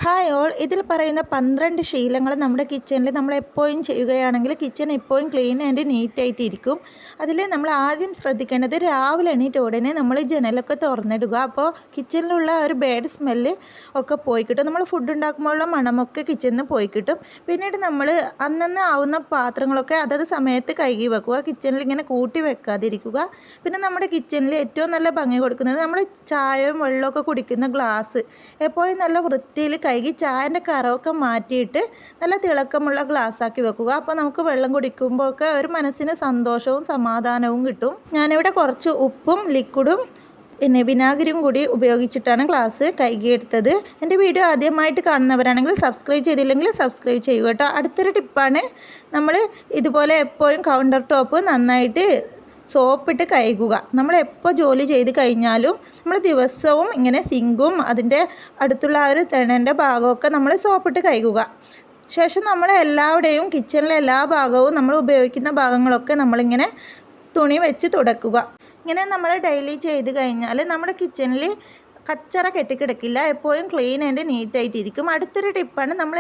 Hi all, ഇതിൽ പറയുന്ന 12 ശീലങ്ങൾ നമ്മുടെ കിച്ചണിൽ നമ്മൾ എപ്പോഴും ചെയ്യുകയാണെങ്കിൽ കിച്ചൺ എപ്പോഴും ക്ലീൻ ആൻഡ് നീറ്റായിട്ട് ഇരിക്കും. അതിൽ നമ്മൾ ആദ്യം ശ്രദ്ധിക്കേണ്ടത് രാവിലെ എണീറ്റ് ഉടനെ നമ്മൾ ജനലൊക്കെ തുറന്നിടുക. അപ്പോൾ കിച്ചണിലുള്ള ഒരു ബാഡ് സ്മെല്ല് ഒക്കെ പോയി കിട്ടും. നമ്മൾ ഫുഡ് ഉണ്ടാക്കുമ്പോഴുള്ള മണമൊക്കെ കിച്ചണിൽ നിന്ന് പോയി കിട്ടും. പിന്നീട് നമ്മൾ അന്നന്ന് ആവുന്ന പാത്രങ്ങളൊക്കെ അതത് സമയത്ത് കഴുകി വെക്കുക. കിച്ചണിൽ ഇങ്ങനെ കൂട്ടി വെക്കാതിരിക്കുക. പിന്നെ നമ്മുടെ കിച്ചണിൽ ഏറ്റവും നല്ല ഭംഗി കൊടുക്കുന്നത് നമ്മൾ ചായയും വെള്ളമൊക്കെ കുടിക്കുന്ന ഗ്ലാസ് എപ്പോഴും നല്ല വൃത്തിയിൽ കഴുകി ചായൻ്റെ കറവൊക്കെ മാറ്റിയിട്ട് നല്ല തിളക്കമുള്ള ഗ്ലാസ്സാക്കി വെക്കുക. അപ്പോൾ നമുക്ക് വെള്ളം കുടിക്കുമ്പോൾ ഒക്കെ ഒരു മനസ്സിന് സന്തോഷവും സമാധാനവും കിട്ടും. ഞാനിവിടെ കുറച്ച് ഉപ്പും ലിക്വിഡും പിന്നെ വിനാഗിരിയും കൂടി ഉപയോഗിച്ചിട്ടാണ് ഗ്ലാസ് കഴുകിയെടുത്തത്. എൻ്റെ വീഡിയോ ആദ്യമായിട്ട് കാണുന്നവരാണെങ്കിൽ സബ്സ്ക്രൈബ് ചെയ്തില്ലെങ്കിൽ സബ്സ്ക്രൈബ് ചെയ്യുക കേട്ടോ. അടുത്തൊരു ടിപ്പാണ്, നമ്മൾ ഇതുപോലെ എപ്പോഴും കൗണ്ടർ ടോപ്പ് നന്നായിട്ട് സോപ്പിട്ട് കഴുകുക. നമ്മൾ എപ്പോൾ ജോലി ചെയ്ത് കഴിഞ്ഞാലും നമ്മൾ ദിവസവും ഇങ്ങനെ സിങ്കും അതിൻ്റെ അടുത്തുള്ള ആ ഒരു തിണൻ്റെ ഭാഗമൊക്കെ നമ്മൾ സോപ്പിട്ട് കഴുകുക. ശേഷം നമ്മൾ എല്ലാവരുടെയും കിച്ചണിലെ എല്ലാ ഭാഗവും നമ്മൾ ഉപയോഗിക്കുന്ന ഭാഗങ്ങളൊക്കെ നമ്മളിങ്ങനെ തുണി വെച്ച് തുടക്കുക. ഇങ്ങനെ നമ്മൾ ഡെയിലി ചെയ്ത് കഴിഞ്ഞാൽ നമ്മുടെ കിച്ചണിൽ കച്ചറ കെട്ടിക്കിടക്കില്ല, എപ്പോഴും ക്ലീൻ ആൻഡ് നീറ്റായിട്ടിരിക്കും. അടുത്തൊരു ടിപ്പാണ്, നമ്മൾ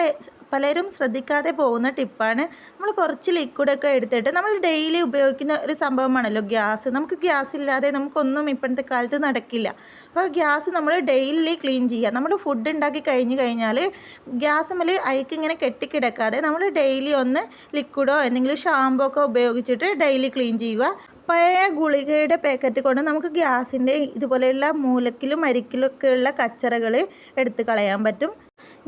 പലരും ശ്രദ്ധിക്കാതെ പോകുന്ന ടിപ്പാണ്. നമ്മൾ കുറച്ച് ലിക്വിഡൊക്കെ എടുത്തിട്ട് നമ്മൾ ഡെയിലി ഉപയോഗിക്കുന്ന ഒരു സംഭവമാണല്ലോ ഗ്യാസ്. നമുക്ക് ഗ്യാസ് ഇല്ലാതെ നമുക്കൊന്നും ഇപ്പോഴത്തെ കാലത്ത് നടക്കില്ല. അപ്പോൾ ഗ്യാസ് നമ്മൾ ഡെയിലി ക്ലീൻ ചെയ്യുക. നമ്മൾ ഫുഡ് ഉണ്ടാക്കി കഴിഞ്ഞാൽ ഗ്യാസ് മേൽ അയക്ക് ഇങ്ങനെ കെട്ടിക്കിടക്കാതെ നമ്മൾ ഡെയിലി ഒന്ന് ലിക്വിഡോ എന്തെങ്കിലും ഷാമ്പോ ഒക്കെ ഉപയോഗിച്ചിട്ട് ഡെയിലി ക്ലീൻ ചെയ്യുക. പഴയ ഗുളികയുടെ പാക്കറ്റ് കൊണ്ട് നമുക്ക് ഗ്യാസിൻ്റെ ഇതുപോലെയുള്ള മൂലക്കിലും അരിക്കിലൊക്കെ ഉള്ള കച്ചറകൾ എടുത്ത് കളയാൻ പറ്റും.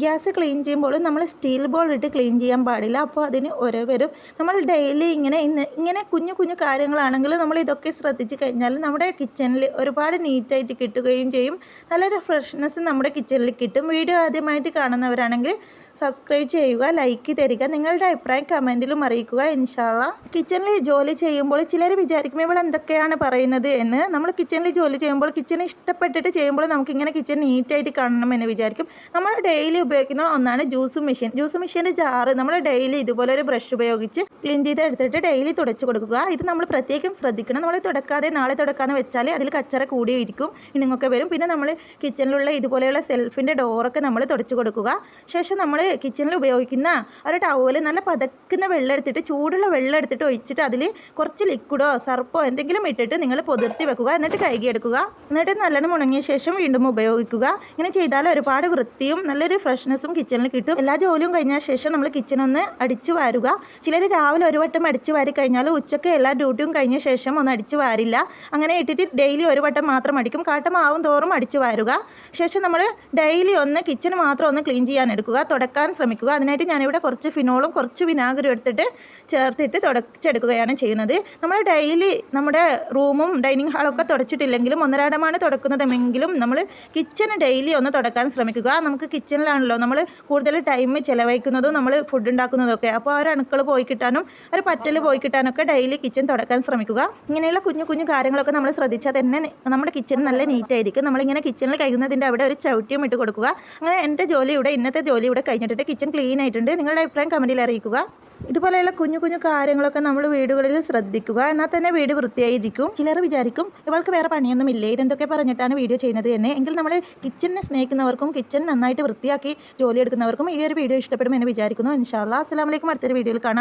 ഗ്യാസ് ക്ലീൻ ചെയ്യുമ്പോൾ നമ്മൾ സ്റ്റീൽ ബോൾ ഇട്ട് ക്ലീൻ ചെയ്യാൻ പാടില്ല. അപ്പോൾ അതിന് ഓരോ വരും. നമ്മൾ ഡെയിലി ഇങ്ങനെ കുഞ്ഞു കുഞ്ഞു കാര്യങ്ങളാണെങ്കിൽ നമ്മൾ ഇതൊക്കെ ശ്രദ്ധിച്ച് കഴിഞ്ഞാൽ നമ്മുടെ കിച്ചണിൽ ഒരുപാട് നീറ്റായിട്ട് കിട്ടുകയും ചെയ്യും. നല്ലൊരു ഫ്രഷ്നെസ് നമ്മുടെ കിച്ചണിൽ കിട്ടും. വീഡിയോ ആദ്യമായിട്ട് കാണുന്നവരാണെങ്കിൽ സബ്സ്ക്രൈബ് ചെയ്യുക, ലൈക്ക് തരിക, നിങ്ങളുടെ അഭിപ്രായം കമൻറ്റിലും അറിയിക്കുക. ഇൻഷാ അല്ലാഹ്. കിച്ചണിൽ ജോലി ചെയ്യുമ്പോൾ ചിലർ വിചാരിക്കും ഇവിടെ എന്തൊക്കെയാണ് പറയുന്നത് എന്ന്. നമ്മൾ കിച്ചണിൽ ജോലി ചെയ്യുമ്പോൾ കിച്ചൺ ഇഷ്ടപ്പെട്ടിട്ട് ചെയ്യുമ്പോൾ നമുക്കിങ്ങനെ കിച്ചൺ നീറ്റായിട്ട് കാണണം എന്ന് വിചാരിക്കും. നമ്മൾ ഡെയിലി ഉപയോഗിക്കുന്ന ഒന്നാണ് ജ്യൂസ് മെഷീൻ്റെ ജാറ് നമ്മൾ ഡെയിലി ഇതുപോലെ ഒരു ബ്രഷ് ഉപയോഗിച്ച് ക്ലീൻ ചെയ്ത് എടുത്തിട്ട് ഡെയിലി തുടച്ച് കൊടുക്കുക. ഇത് നമ്മൾ പ്രത്യേകം ശ്രദ്ധിക്കണം. നമ്മൾ തുടക്കാതെ നാളെ തുടക്കാന്ന് വെച്ചാൽ അതിൽ കച്ചറ കൂടിയിരിക്കും, ഇണങ്ങൊക്കെ വരും. പിന്നെ നമ്മൾ കിച്ചണിലുള്ള ഇതുപോലെയുള്ള സെൽഫിൻ്റെ ഡോറൊക്കെ നമ്മൾ തുടച്ച് കൊടുക്കുക. ശേഷം നമ്മൾ കിച്ചണിൽ ഉപയോഗിക്കുന്ന ഒരു ടവൽ നല്ല പതക്കുന്ന വെള്ളം എടുത്തിട്ട് ചൂടുള്ള വെള്ളം എടുത്തിട്ട് ഒഴിച്ചിട്ട് അതിൽ കുറച്ച് ലിക്വിഡോ സർപ്പോ എന്തെങ്കിലും ഇട്ടിട്ട് നിങ്ങൾ പൊതിർത്തി വെക്കുക. എന്നിട്ട് കഴുകിയെടുക്കുക. എന്നിട്ട് നല്ലോണം ഉണങ്ങിയ ശേഷം വീണ്ടും ഉപയോഗിക്കുക. ഇങ്ങനെ ചെയ്താൽ ഒരുപാട് വൃത്തിയും നല്ലൊരു ഫ്രഷ്നെസ്സും കിച്ചണിൽ കിട്ടും. എല്ലാ ജോലിയും കഴിഞ്ഞ ശേഷം നമ്മൾ കിച്ചണൊന്ന് അടിച്ചു വാരുക. ചിലർ രാവിലെ ഒരു വട്ടം അടിച്ചു വാരി കഴിഞ്ഞാൽ ഉച്ചയ്ക്ക് എല്ലാ ഡ്യൂട്ടിയും കഴിഞ്ഞ ശേഷം ഒന്ന് അടിച്ചു വാരില്ല. അങ്ങനെ ഇട്ടിട്ട് ഡെയിലി ഒരു വട്ടം മാത്രം അടിക്കും. കാട്ടമാവും തോറും അടിച്ചു വാരുക. ശേഷം നമ്മൾ ഡെയിലി ഒന്ന് കിച്ചൺ മാത്രം ഒന്ന് ക്ലീൻ ചെയ്യാൻ എടുക്കുക, തുടക്കാൻ ശ്രമിക്കുക. അതിനായിട്ട് ഞാനിവിടെ കുറച്ച് ഫിനോളും കുറച്ച് വിനാഗിരിയും എടുത്തിട്ട് ചേർത്തിട്ട് തുടച്ചെടുക്കുകയാണ് ചെയ്യുന്നത്. നമ്മൾ ഡെയിലി നമ്മുടെ റൂമും ഡൈനിങ് ഹാളൊക്കെ തുടച്ചിട്ടില്ലെങ്കിലും ഒന്നരാടമാണ് തുടക്കുന്നതെങ്കിലും നമ്മൾ കിച്ചൺ ഡെയിലി ഒന്ന് തുടക്കാൻ ശ്രമിക്കുക. നമുക്ക് കിച്ചണിലാണല്ലോ നമ്മൾ കൂടുതൽ ടൈം ചിലവഴിക്കുന്നതും നമ്മൾ ഫുഡ് ഉണ്ടാക്കുന്നതൊക്കെ. അപ്പോൾ ആ ഒരു അണുക്കൾ പോയി കിട്ടാനും ഒരു പറ്റൽ പോയി കിട്ടാനൊക്കെ ഡെയിലി കിച്ചൺ തുടക്കാൻ ശ്രമിക്കുക. ഇങ്ങനെയുള്ള കുഞ്ഞു കുഞ്ഞു കാര്യങ്ങളൊക്കെ നമ്മൾ ശ്രദ്ധിച്ചാൽ തന്നെ നമ്മുടെ കിച്ചൺ നല്ല നീറ്റായിരിക്കും. നമ്മളിങ്ങനെ കിച്ചണിൽ കഴിയുന്നതിൻ്റെ അവിടെ ഒരു ചവിട്ടിയും ഇട്ട് കൊടുക്കുക. അങ്ങനെ എൻ്റെ ഇന്നത്തെ ജോലി ഇവിടെ കഴിഞ്ഞിട്ട് കിച്ചൺ ക്ലീൻ ആയിട്ടുണ്ട്. നിങ്ങളുടെ അഭിപ്രായം കമൻറ്റിൽ അറിയിക്കുക. ഇതുപോലെയുള്ള കുഞ്ഞു കുഞ്ഞു കാര്യങ്ങളൊക്കെ നമ്മൾ വീടുകളിൽ ശ്രദ്ധിക്കുക. എന്നാൽ തന്നെ വീട് വൃത്തിയായിരിക്കും. ചിലർ വിചാരിക്കും ഇവൾക്ക് വേറെ പണിയൊന്നും ഇല്ലേ, ഇതെന്തൊക്കെ പറഞ്ഞിട്ടാണ് വീഡിയോ ചെയ്യുന്നത് എന്ന്. എങ്കിൽ നമ്മൾ കിച്ചണിനെ സ്നേഹിക്കുന്നവർക്കും കിച്ചൺ നന്നായിട്ട് വൃത്തിയാക്കി ജോലി എടുക്കുന്നവർക്കും ഈ ഒരു വീഡിയോ ഇഷ്ടപ്പെടുമെന്ന് വിചാരിക്കുന്നു. ഇൻഷാ അല്ലാഹ്. അസ്സലാമു അലൈക്കും. അടുത്തൊരു വീഡിയോയിൽ കാണാം.